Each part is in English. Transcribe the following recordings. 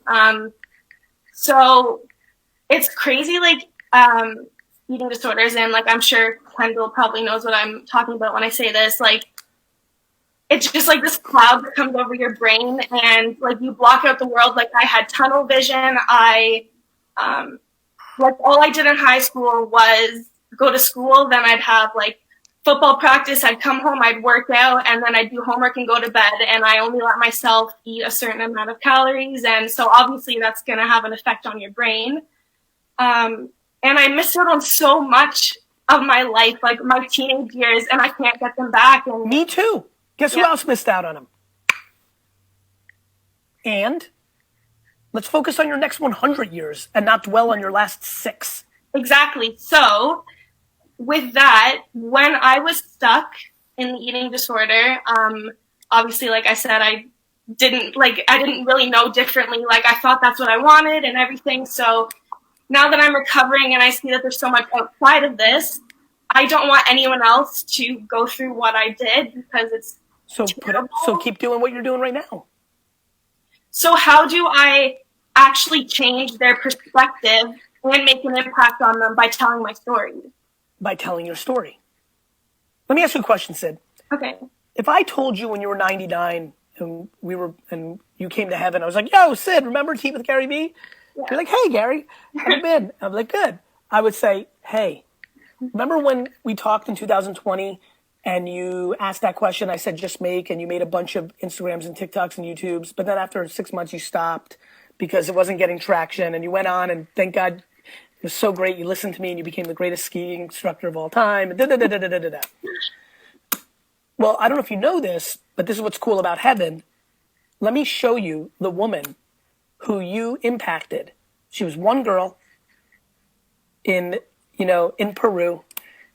person. So it's crazy, like, eating disorders, and like I'm sure Kendall probably knows what I'm talking about when I say this. Like, it's just like this cloud that comes over your brain, and like you block out the world. Like I had tunnel vision. Like all I did in high school was go to school. Then I'd have like football practice. I'd come home, I'd work out, and then I'd do homework and go to bed. And I only let myself eat a certain amount of calories. And so obviously that's going to have an effect on your brain. And I missed out on so much of my life, like my teenage years, and I can't get them back. And me too. Guess who else missed out on them? And let's focus on your next 100 years and not dwell on your last 6. Exactly. So with that, when I was stuck in the eating disorder, obviously, like I said, I didn't really know differently. Like I thought that's what I wanted and everything. So now that I'm recovering and I see that there's so much outside of this, I don't want anyone else to go through what I did, because it's so keep doing what you're doing right now. So how do I actually change their perspective and make an impact on them by telling my story? By telling your story. Let me ask you a question, Sid. Okay. If I told you when you were 99 and you came to heaven, I was like, yo, Sid, remember Tea with Gary V? Yeah. You're like, hey, Gary, how you been? I'm like, good. I would say, hey, remember when we talked in 2020 and you asked that question? I said, just make, and you made a bunch of Instagrams and TikToks and YouTubes, but then after 6 months you stopped because it wasn't getting traction, and you went on, and thank God it was so great. You listened to me and you became the greatest skiing instructor of all time. Well, I don't know if you know this, but this is what's cool about heaven. Let me show you the woman who you impacted. She was one girl in Peru,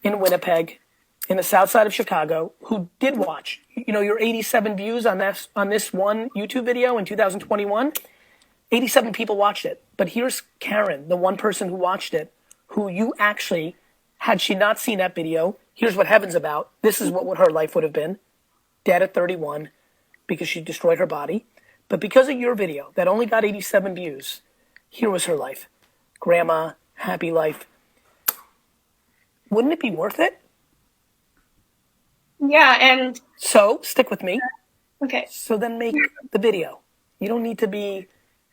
in Winnipeg, in the south side of Chicago, who did watch, your 87 views on this one YouTube video in 2021. 87 people watched it. But here's Karen, the one person who watched it, who you actually, had she not seen that video, here's what heaven's about. This is what her life would have been. Dead at 31 because she destroyed her body. But because of your video that only got 87 views, here was her life. Grandma, happy life. Wouldn't it be worth it? Yeah, and... So, stick with me. Okay. So then make the video. You don't need to be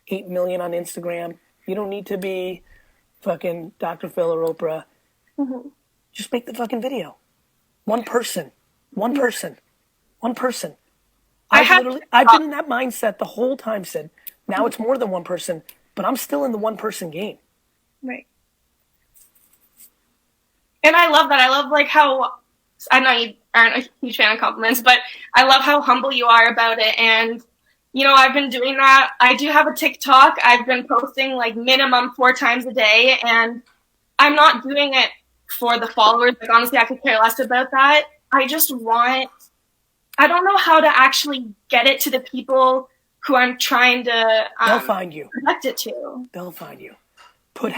8 million on Instagram. You don't need to be fucking Dr. Phil or Oprah. Mm-hmm. Just make the fucking video. One person. I've been in that mindset the whole time, Sid. Now it's more than one person, but I'm still in the one person game. Right. And I love that. I love like how, I know you aren't a huge fan of compliments, but I love how humble you are about it. And, I've been doing that. I do have a TikTok. I've been posting like minimum 4 times a day, and I'm not doing it for the followers. Like, honestly, I could care less about that. I don't know how to actually get it to the people who I'm trying to they'll find you. Connect it to. They'll find you. Put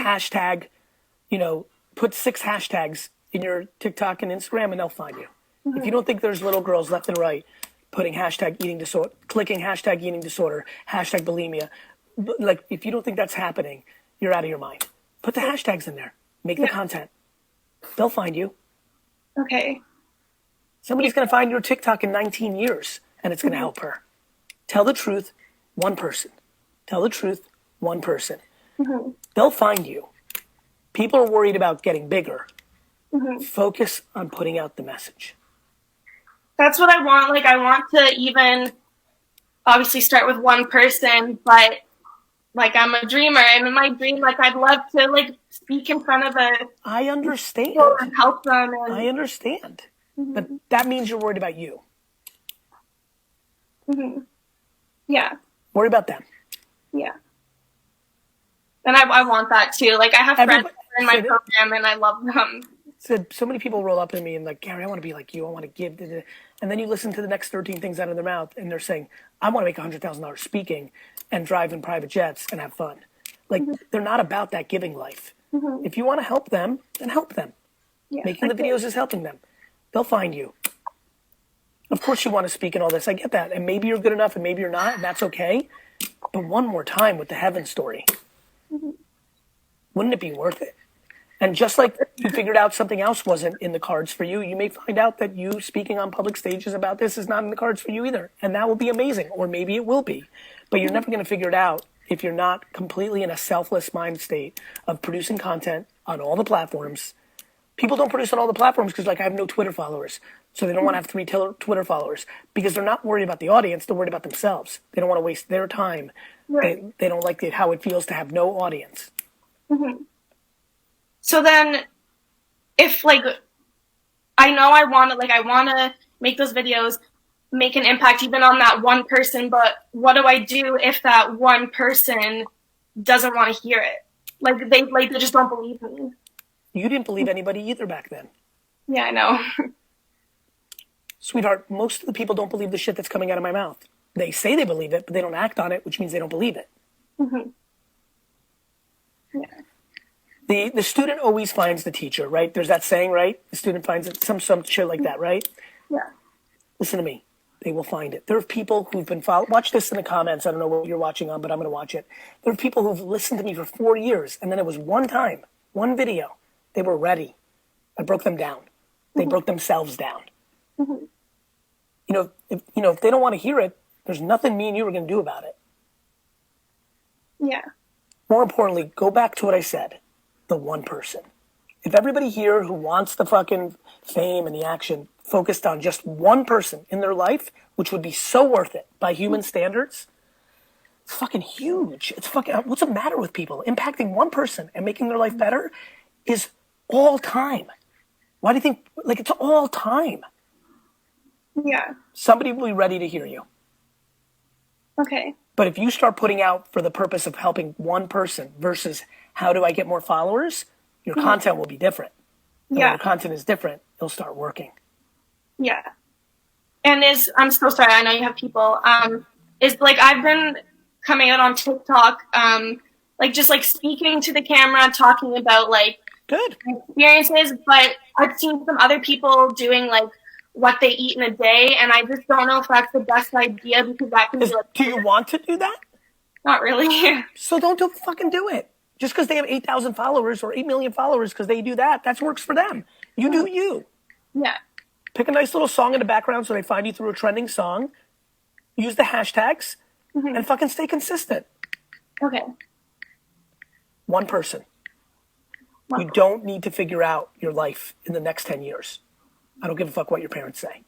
put 6 hashtags in your TikTok and Instagram, and they'll find you. Mm-hmm. If you don't think there's little girls left and right putting hashtag eating disorder, clicking hashtag eating disorder, hashtag bulimia, like if you don't think that's happening, you're out of your mind. Put the hashtags in there. Make the content. They'll find you. Okay. Somebody's going to find your TikTok in 19 years, and it's going to help her. Tell the truth, one person. Tell the truth, one person. Mm-hmm. They'll find you. People are worried about getting bigger. Mm-hmm. Focus on putting out the message. That's what I want. Like, I want to even obviously start with one person, but like I'm a dreamer, and in my dream, like I'd love to like speak in front of I understand. And help them. And... I understand. Mm-hmm. But that means you're worried about you. Mm-hmm. Yeah. Worry about them. Yeah. And I want that too. Like, I have friends in my program, and I love them. So many people roll up to me and like, Gary, I want to be like you. I want to give. And then you listen to the next 13 things out of their mouth, and they're saying, I want to make $100,000 speaking and drive in private jets and have fun. Like, they're not about that giving life. Mm-hmm. If you want to help them, then help them. Yeah, Making the videos is helping them. They'll find you. Of course you want to speak and all this. I get that. And maybe you're good enough and maybe you're not, and that's okay. but one more time with the heaven story. Wouldn't it be worth it? And just like you figured out something else wasn't in the cards for you, you may find out that you speaking on public stages about this is not in the cards for you either. And that will be amazing. Or maybe it will be. But you're never going to figure it out if you're not completely in a selfless mind state of producing content on all the platforms. People don't produce on all the platforms because, like, I have no Twitter followers. So they don't want to have 3 Twitter followers because they're not worried about the audience. They're worried about themselves. They don't want to waste their time. Right. They don't like how it feels to have no audience. Mm-hmm. So then, if, like, I know I want to make those videos, make an impact even on that one person, but what do I do if that one person doesn't want to hear it? They just don't believe me. You didn't believe anybody either back then. Yeah, I know. Sweetheart, most of the people don't believe the shit that's coming out of my mouth. They say they believe it, but they don't act on it, which means they don't believe it. Mm-hmm. Yeah. The student always finds the teacher, right? There's that saying, right? The student finds it, some shit like that, right? Yeah. Listen to me. They will find it. There are people who've been watch this in the comments. I don't know what you're watching on, but I'm going to watch it. There are people who've listened to me for 4 years, and then it was one time, one video. They were ready. I broke them down. They broke themselves down. Mm-hmm. If they don't want to hear it, there's nothing me and you are going to do about it. Yeah. More importantly, go back to what I said. The one person. If everybody here who wants the fucking fame and the action focused on just one person in their life, which would be so worth it by human standards, it's fucking huge. It's fucking, what's the matter with people? Impacting one person and making their life better is all time. Why do you think, like, it's all time? Yeah. Somebody will be ready to hear you. Okay. But if you start putting out for the purpose of helping one person versus how do I get more followers, your content will be different. And when your content is different, it'll start working. Yeah. And I'm so sorry, I know you have people, I've been coming out on TikTok, just like speaking to the camera, talking about good experiences, but I've seen some other people doing like what they eat in a day, and I just don't know if that's the best idea because that can be like. Do you want to do that? Not really. So don't fucking do it. Just because they have 8,000 followers or 8 million followers because they do that works for them. You do you. Yeah. Pick a nice little song in the background so they find you through a trending song. Use the hashtags and fucking stay consistent. Okay. One person. You don't need to figure out your life in the next 10 years. I don't give a fuck what your parents say.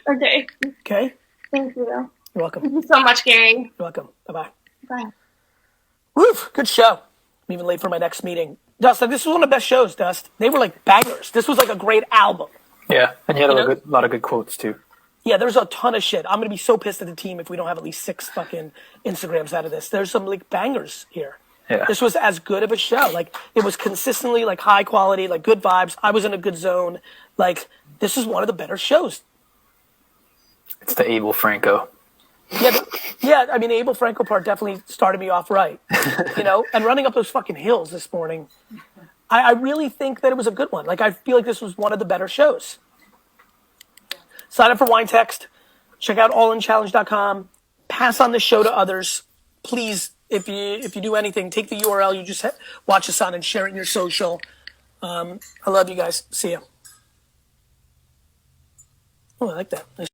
Okay. Okay? Thank you. You're welcome. Thank you so much, Gary. You're welcome. Bye-bye. Bye. Woof, good show. I'm even late for my next meeting. Dust, this was one of the best shows, Dust. They were like bangers. This was like a great album. Yeah, and you had a lot of good quotes too. Yeah, there's a ton of shit. I'm going to be so pissed at the team if we don't have at least 6 fucking Instagrams out of this. There's some like bangers here. Yeah. This was as good of a show. Like, it was consistently like high quality, like good vibes. I was in a good zone. Like, this is one of the better shows. It's the Abel Franco. Yeah, I mean, the Abel Franco part definitely started me off right. And running up those fucking hills this morning, I really think that it was a good one. Like, I feel like this was one of the better shows. Sign up for Wine Text. Check out allinchallenge.com. Pass on this show to others. Please, if you do anything, take the URL you just watch us on and share it in your social. I love you guys. See ya. Oh, I like that. Nice.